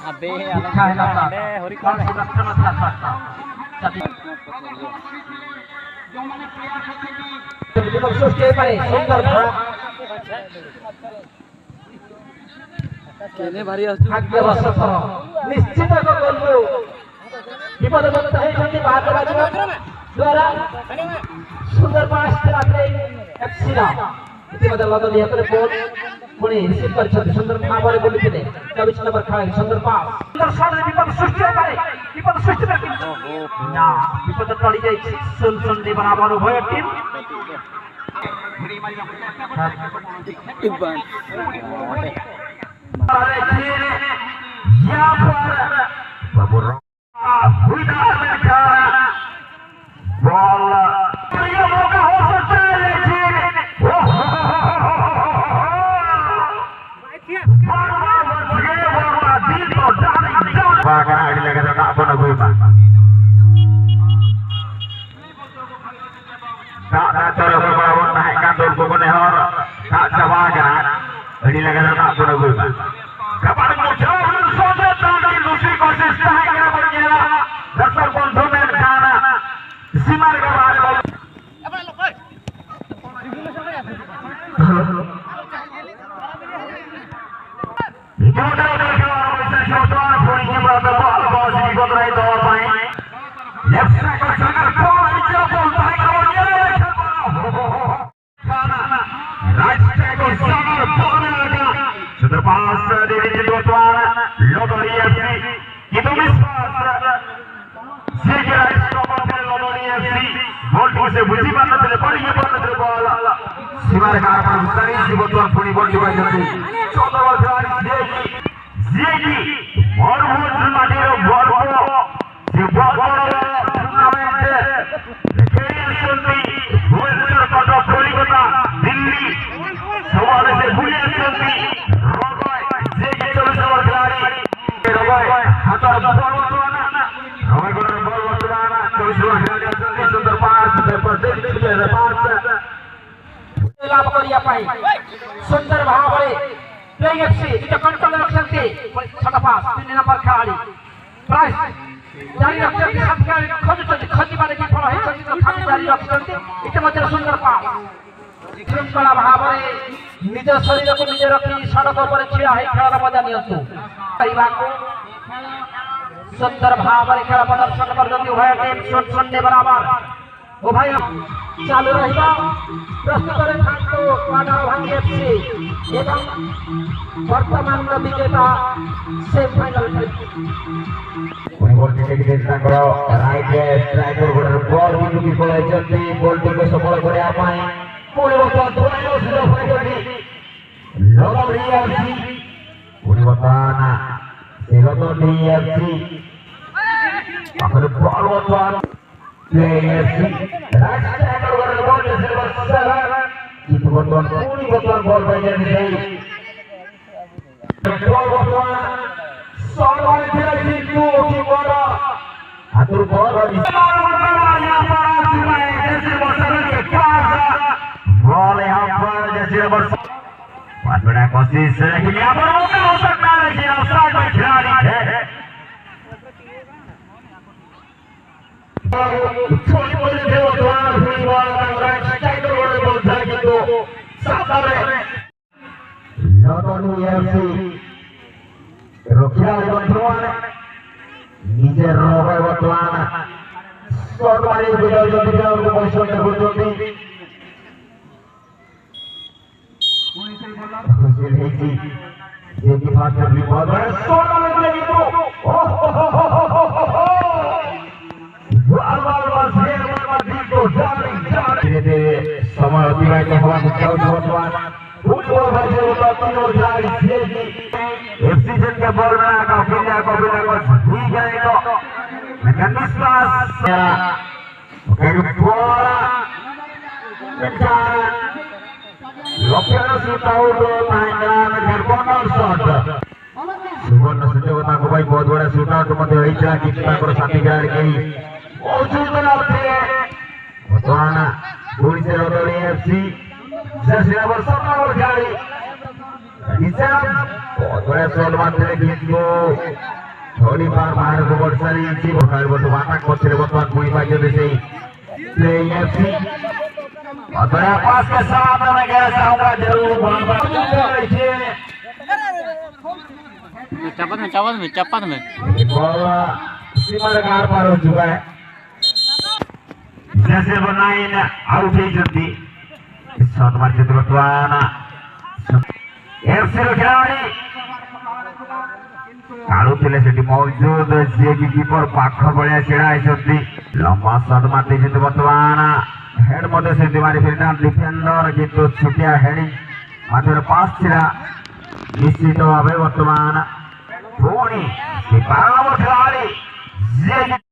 Abe, alam hori kau nih. Kene भारी असु भाग्यवशत निश्चित गलु विपदग्रस्त होइछन्ति भाग्यवादी द्वारा सुंदर पास खेलाते एफसी रा इतिमध्ये लदली हातले बॉल पुणी रिसीव କରିଛନ୍ତି सुंदर भाବରେ बोलिଥିଲେ 24 नंबर खेलाडी सुंदर पास सुंदर शॉट विपद सृष्टि करे विपद सृष्टि करे ना विपद टळी ଯାଇଛି सुन दे बराबर उभय टीम अरे खेल यहाँ पर बबुरा हुईदा में क्या बॉल ये मौका हो सकता है लेकिन bahkan ada lagi tak pernah berubah. Tak cara berbawa naikkan turun ke nehor tak cawakan. Ada lagi tak pernah berubah. Kapan menjauh saja dari Lucy kosis naikkan bernyala dasar konsumen karena simar kawan. सुंदर Bhavre playing FC इटा control रखते छटा पास 3 number खेलाड़ी price जारी रखते खजी बारे की फल है तो खाली जारी रखते इटा मध्य सुंदर पास श्रृंखला भावरे निज शरीर को निजे रखी सड़क पर छिड़ा है खेल मजा नियंतु कहिबा को सुंदर भावरे खेल प्रदर्शन करजती उभय टीम शून्य बराबर उभय चालू रहिबा प्रस्तुत रे खातो वाडाभांगी एफसी एवं वर्तमान विजेता सेमीफाइनल बॉल टिके तांकर राइट स्ट्राइकर गोटर बॉल बिंदु की पळे जल्दी बॉल टिके सफल करिया पाए पुणी बता दोनो सुरो फाइनली लवली एफसी पुणी बताना सेगतो डीएफसी अगर बॉल बता प्लेयर्स राष्ट्र गोटर बॉल से itu batuan puni batuan bol bagian ini bol batuan soal dia itu di bola atur bola di yang para pemain jasi bola ke pas bola yang para jasi bola बहुत बड़ा कोशिश लेकिन यहाँ पर मौका हो सकता है लेकिन अवसर में खिलाड़ी है छोटी बोली थे बatuan हुई bola Lotoni FC Rokia Batuan Nije Robai Batuan Sormani Bidau Jodika untuk position terbututi Hasil Hiji Jadi Fajar di bawah Sormani lagi itu Awal Masir Madito Dari समय अतिबाहित हुआ बचुआन फुटबॉल भाषा होता तीन और खिलाड़ी सीएजी एफसी जन के बॉल में आका फिलिया को हुई गए तो निस्वास ओके बोला बेचारा लक्ष्य शूट आउट माइंडा में कॉर्नर शॉट सुवर्ण सुजोता को भाई बहुत बड़ा शूट आउट मध्य रही था कितना को साथी खिलाड़ी की मौजूद थे बताना Polisi Lotoni FC Jasi nomor 1 खेलाडी হিসাব বড় শট মারতে কিন্তু থোড়ি বার বাহার को वर्षा নিয়েছি বড় বড় আটাক করছে বর্তমান পুরি বাজে সেই এফসি অতরা পাস के साथ में गया होगा जरूर बॉल चापत में बॉल सीमा के आर पार हो चुका है जैसे बनाई ने आउट ही जल्दी शॉट मारते बर्तमान एफसी रो खिलाड़ी काळू ଥିଲେ ସେଠି ମौजूद ଯିଏ କି କିପର ପାଖ ଭଳିଆ ଛିଡ଼ା ହେଇଛନ୍ତି ଲମ୍ବା ଶଟ ମାରିଛନ୍ତି ବର୍ତ୍ତମାନ ହେଡ ମଧ୍ୟ ସେଠି ମାରି ଫେରିଥାନ୍ତି ଡିଫେଣ୍ଡର କିନ୍ତୁ ଛୋଟିଆ ହେଡିଂ ମାଧ୍ୟମରେ ପାସ୍ ଥିଲା ନିଶ୍ଚିତ ଭାବେ ବର୍ତ୍ତମାନ ପୁଣି ସେ 12 ନମ୍ବର ଖେଳାଳି ଯିଏ